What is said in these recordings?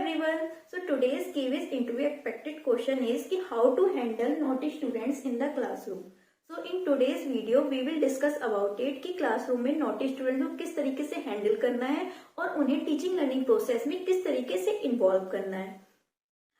everyone. So today's KVS interview expected question is कि how to handle naughty students in the classroom. So in today's video we will discuss about it कि classroom में naughty students को किस तरीके से handle करना है और उन्हें टीचिंग लर्निंग प्रोसेस में किस तरीके से इन्वॉल्व करना है।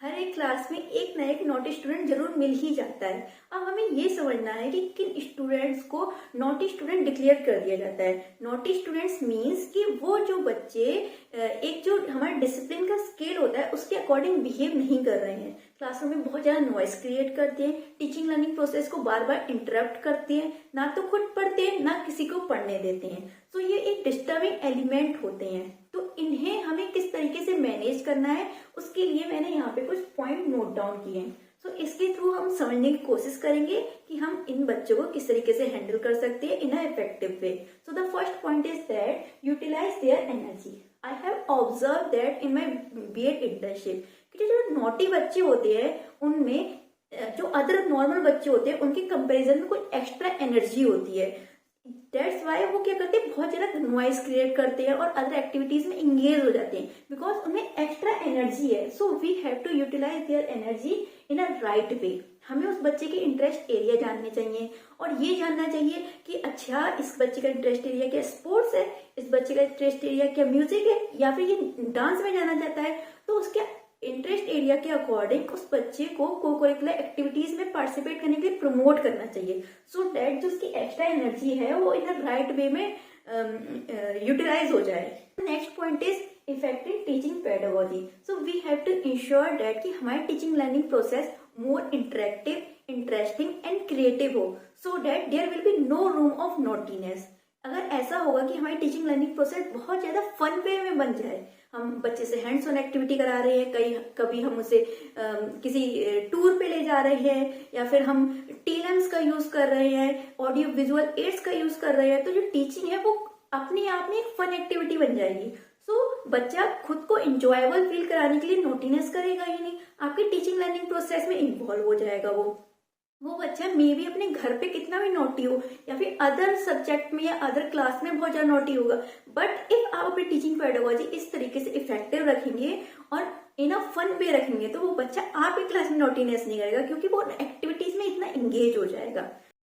हर एक क्लास में एक ना एक नॉटी स्टूडेंट जरूर मिल ही जाता है। अब हमें ये समझना है कि किन स्टूडेंट्स को नॉटी स्टूडेंट डिक्लेयर कर दिया जाता है। नॉटी स्टूडेंट्स मींस कि वो जो बच्चे एक जो हमारा डिसिप्लिन का स्केल होता है उसके अकॉर्डिंग बिहेव नहीं कर रहे हैं, क्लासरूम में बहुत ज्यादा नॉइस क्रिएट करते हैं, टीचिंग लर्निंग प्रोसेस को बार बार इंटरप्ट करते हैं, ना तो खुद पढ़ते हैं ना किसी को पढ़ने देते हैं। तो ये एक डिस्टर्बिंग एलिमेंट होते हैं। तो इन्हें हमें किस तरीके से मैनेज करना है उसके लिए मैंने यहाँ पे कुछ पॉइंट नोट डाउन किए हैं। तो इसके थ्रू हम समझने की कोशिश करेंगे कि हम इन बच्चों को किस तरीके से हैंडल कर सकते हैं इन अ effective way. So the first point is that utilise their energy. I have observe that in my BEd internship कि जो नॉटी बच्चे होते हैं उनमें जो अदर नॉर्मल बच्चे होते हैं उनके कंपेरिजन में कोई एक्स्ट्रा एनर्जी होती है। दैट्स वाई वो क्या करते हैं, बहुत ज्यादा नॉइज क्रिएट करते हैं और अदर एक्टिविटीज में इंगेज हो जाते हैं बिकॉज उनमें एक्स्ट्रा एनर्जी है। So we have to utilize their energy in a right way. हमें उस बच्चे के इंटरेस्ट एरिया जानने चाहिए और ये जानना चाहिए कि अच्छा इस बच्चे का इंटरेस्ट एरिया क्या स्पोर्ट्स है, इस बच्चे का इंटरेस्ट एरिया क्या म्यूजिक है, या फिर ये डांस में जाना चाहता है, तो उसके इंटरेस्ट एरिया के अकॉर्डिंग उस बच्चे को को करिकुलर एक्टिविटीज में पार्टिसिपेट करने के लिए प्रमोट करना चाहिए सो दैट जो उसकी एक्स्ट्रा एनर्जी है वो इन राइट वे में यूटिलाइज हो जाए। Next point is effective teaching pedagogy. So we have to ensure that कि हमारी teaching learning process more interactive, interesting and creative हो so that there will be no room of naughtiness. अगर ऐसा होगा कि हमारी टीचिंग लर्निंग प्रोसेस बहुत ज्यादा फन वे में बन जाए, हम बच्चे से हैंड्स ऑन एक्टिविटी करा रहे हैं, कभी हम उसे किसी टूर पे ले जा रहे हैं या फिर हम टीएलएम्स का यूज कर रहे हैं, ऑडियो विजुअल एड्स का यूज कर रहे हैं, तो जो टीचिंग है वो अपने आप में एक फन एक्टिविटी बन जाएगी। सो बच्चा खुद को इंजॉयबल फील कराने के लिए नोटिनेस करेगा ही नहीं, आपकी टीचिंग लर्निंग प्रोसेस में इन्वॉल्व हो जाएगा। वो बच्चा मे भी अपने घर पे कितना भी नोटी हो या फिर अदर सब्जेक्ट में या अदर क्लास में बहुत ज्यादा नोटी होगा, बट इफ आप अपनी टीचिंग पेडागोजी इस तरीके से इफेक्टिव रखेंगे और इन अ फन वे रखेंगे तो वो बच्चा आपकी क्लास में नोटीनेस नहीं करेगा क्योंकि वो एक्टिविटीज में इतना इंगेज हो जाएगा।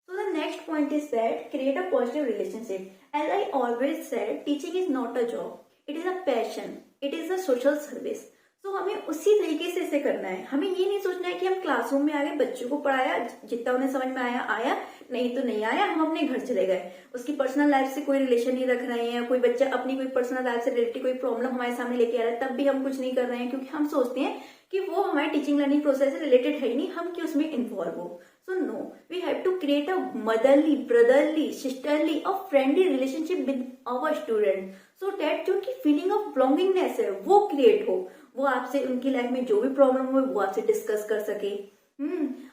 So the next point is that create a positive relationship. As I always said, teaching is not a job, it is a passion, it is a social service. तो हमें उसी तरीके से इसे करना है। हमें ये नहीं सोचना है कि हम क्लासरूम में आ गए, बच्चों को पढ़ाया, जितना उन्हें समझ में आया, नहीं तो नहीं आया, हम अपने घर चले गए, उसकी पर्सनल लाइफ से कोई रिलेशन नहीं रख रहे हैं। कोई बच्चा अपनी कोई पर्सनल लाइफ से रिलेटेड कोई प्रॉब्लम हमारे सामने लेके आ रहा है तब भी हम कुछ नहीं कर रहे हैं क्योंकि हम सोचते हैं कि वो हमारी टीचिंग लर्निंग प्रोसेस से रिलेटेड है ही नहीं, हम क्यों उसमें इन्वॉल्व हो। So no, we have to create a motherly, brotherly, sisterly or friendly relationship with our student so that जो उनकी फीलिंग ऑफ belongingness है वो क्रिएट हो, वो आपसे उनकी लाइफ में जो भी प्रॉब्लम हो वो आपसे डिस्कस कर सके,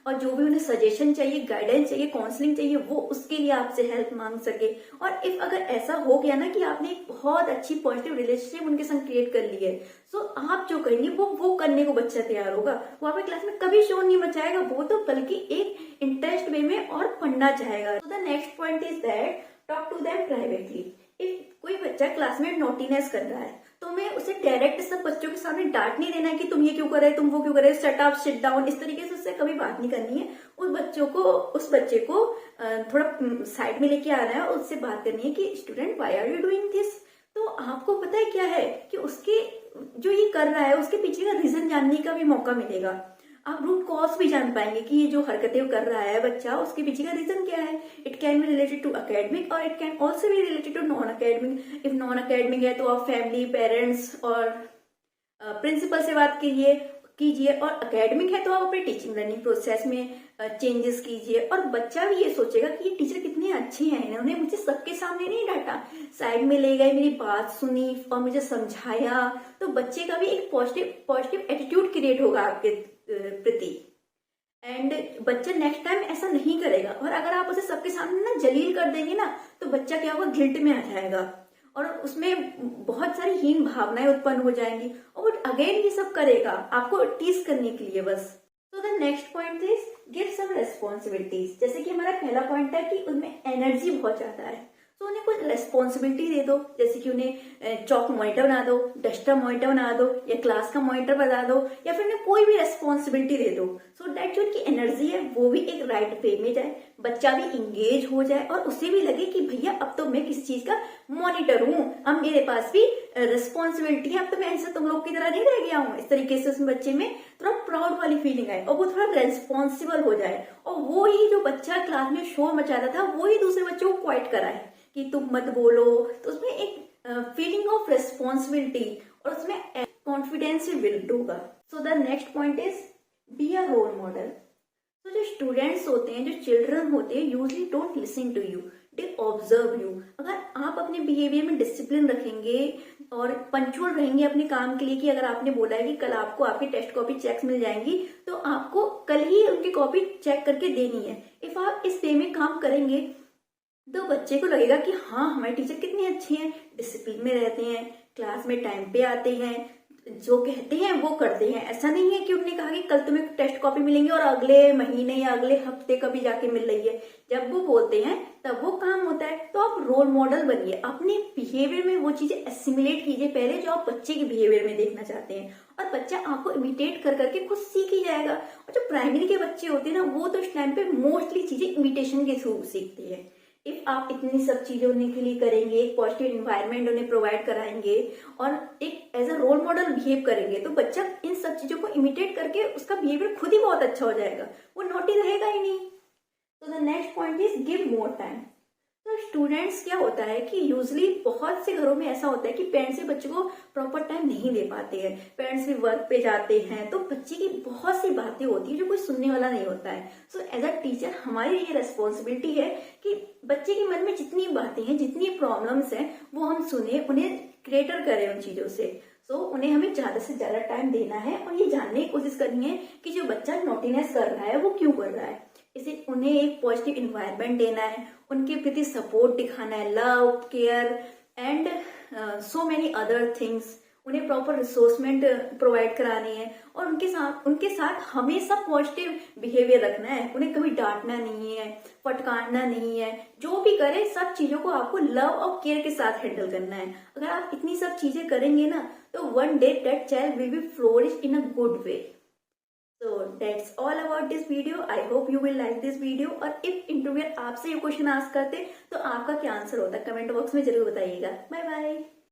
और जो भी उन्हें सजेशन चाहिए, गाइडेंस चाहिए, काउंसलिंग चाहिए, वो उसके लिए आपसे हेल्प मांग सके। और इफ अगर ऐसा हो गया ना कि आपने एक बहुत अच्छी पॉजिटिव रिलेशनशिप उनके संग क्रिएट कर ली है, सो आप जो कहेंगे वो करने को बच्चा तैयार होगा। वो आपकी क्लास में कभी शोर नहीं मचाएगा, वो तो बल्कि एक इंटरेस्ट वे में और पढ़ना चाहेगा। So the next point is that talk to them privately. If कोई बच्चा क्लास में नोटीनेस कर रहा है तो मैं उसे डायरेक्ट सब बच्चों के सामने डांट नहीं देना है कि तुम ये क्यों कर रहे, तुम वो क्यों कर रहे, शट अप, सिट डाउन, इस तरीके से उससे कभी बात नहीं करनी है। उस बच्चे को थोड़ा साइड में लेके आना है और उससे बात करनी है कि student why are you doing this. तो आपको पता है क्या है कि उसके जो ये कर रहा है उसके पीछे का रीजन जानने का भी मौका मिलेगा। आप रूट कॉज भी जान पाएंगे कि ये जो हरकतें कर रहा है बच्चा उसके पीछे का रीजन क्या है। It can be related to academic और it can also be related to non academic. If non academic है तो आप फैमिली, पेरेंट्स और प्रिंसिपल से बात कीजिए और अकेडमिक है तो आप अपने टीचिंग लर्निंग प्रोसेस में चेंजेस कीजिए। और बच्चा भी ये सोचेगा कि ये टीचर कितने अच्छे हैं, इन्होंने मुझे सबके सामने नहीं डांटा, साइड में ले गए, मेरी बात सुनी और मुझे समझाया। तो बच्चे का भी एक पॉजिटिव एटीट्यूड क्रिएट होगा आपके प्रति एंड बच्चा नेक्स्ट टाइम ऐसा नहीं करेगा। और अगर आप उसे सबके सामने ना जलील कर देंगे ना तो बच्चा क्या होगा, गिल्ट में आ जाएगा और उसमें बहुत सारी हीन भावनाएं उत्पन्न हो जाएंगी और अगेन ये सब करेगा आपको टीज करने के लिए बस। तो the next point is give some responsibilities. जैसे कि हमारा पहला पॉइंट है कि उनमें एनर्जी बहुत ज्यादा है, तो उन्हें कुछ रेस्पॉन्सिबिलिटी दे दो, जैसे कि उन्हें चौक मॉनिटर बना दो, डस्टर मॉनिटर बना दो, या क्लास का मॉनिटर बना दो, या फिर उन्हें कोई भी रेस्पॉन्सिबिलिटी दे दो, सो दैट जो उनकी एनर्जी है वो भी एक राइट वे में जाए, बच्चा भी इंगेज हो जाए और उसे भी लगे कि भैया अब तो मैं किसी चीज का मॉनिटर हूँ, अब मेरे पास भी रिस्पॉन्सिबिलिटी है, अब तो मैं ऐसे तुम लोग की तरह नहीं रह गया हूँ। इस तरीके से उस बच्चे में थोड़ा प्राउड वाली फीलिंग आए और वो थोड़ा रेस्पॉन्सिबल हो जाए, और वो ही जो बच्चा क्लास में शोर मचा रहा था वो ही दूसरे बच्चों को क्वाइट कराए कि तुम मत बोलो। तो उसमें एक फीलिंग ऑफ रिस्पॉन्सिबिलिटी और उसमें कॉन्फिडेंस भी बिल्ड होगा। So the next point is be a role model. तो जो स्टूडेंट्स होते हैं, जो चिल्ड्रन होते हैं, usually don't listen to you, they observe you. अगर आप अपने बिहेवियर में डिसिप्लिन रखेंगे और पंचुअल रहेंगे अपने काम के लिए, कि अगर आपने बोला है कि कल आपको आपकी टेस्ट कॉपी चेक्स मिल जाएंगी तो आपको कल ही उनकी कॉपी चेक करके देनी है, इफ आप इस वे में काम करेंगे तो बच्चे को लगेगा कि हाँ हमारे टीचर कितने अच्छे हैं, डिसिप्लिन में रहते हैं, क्लास में टाइम पे आते हैं, जो कहते हैं वो करते हैं। ऐसा नहीं है कि उन्होंने कहा कि कल तुम्हें टेस्ट कॉपी मिलेंगी और अगले महीने या अगले हफ्ते कभी जाके मिल रही है, जब वो बोलते हैं तब वो काम होता है। तो आप रोल मॉडल बनिए, अपने बिहेवियर में वो चीजें एसिमुलेट कीजिए पहले जो आप बच्चे के बिहेवियर में देखना चाहते हैं, और बच्चा आपको इमिटेट कर करके खुद सीख ही जाएगा। और जो प्राइमरी के बच्चे होते हैं ना, वो तो इस टाइम पे मोस्टली चीजें इमिटेशन के थ्रू सीखते हैं। इफ आप इतनी सब चीजें उन्हें के लिए करेंगे, एक पॉजिटिव इन्वायरमेंट उन्हें प्रोवाइड कराएंगे और एक as a role model behave करेंगे, तो बच्चा इन सब चीजों को इमिटेट करके उसका बिहेवियर खुद ही बहुत अच्छा हो जाएगा, वो नोटिस रहेगा ही नहीं। तो the next point is give more time. तो स्टूडेंट्स क्या होता है कि यूजली बहुत से घरों में ऐसा होता है कि पेरेंट्स भी बच्चों को प्रॉपर टाइम नहीं दे पाते हैं, पेरेंट्स भी वर्क पे जाते हैं, तो बच्चे की बहुत सी बातें होती है जो कोई सुनने वाला नहीं होता है। सो एज अ टीचर हमारी ये रेस्पॉन्सिबिलिटी है कि बच्चे के मन में जितनी बातें हैं, जितनी प्रॉब्लम्स हैं, वो हम सुने, उन्हें क्रिएटर करें उन चीजों से। सो उन्हें हमें ज्यादा से ज्यादा टाइम देना है और ये जानने की कोशिश करनी है कि जो बच्चा नोटिनेस कर रहा है वो क्यों कर रहा है, इसे उन्हें एक पॉजिटिव इन्वायरमेंट देना है, उनके प्रति सपोर्ट दिखाना है, love, care and so many other things. उन्हें प्रॉपर रिसोर्समेंट प्रोवाइड करानी है और उनके साथ हमेशा पॉजिटिव बिहेवियर रखना है, उन्हें कभी डांटना नहीं है, फटकारना नहीं है, जो भी करे सब चीजों को आपको लव और केयर के साथ हैंडल करना है। अगर आप इतनी सब चीजें करेंगे ना, तो one day that child will be flourish in a good way. So that's all about this video. I hope you will like this video. और if इंटरव्यूअर आपसे ये क्वेश्चन आस्क करते तो आपका क्या आंसर होता है, कमेंट बॉक्स में जरूर बताइएगा। Bye bye.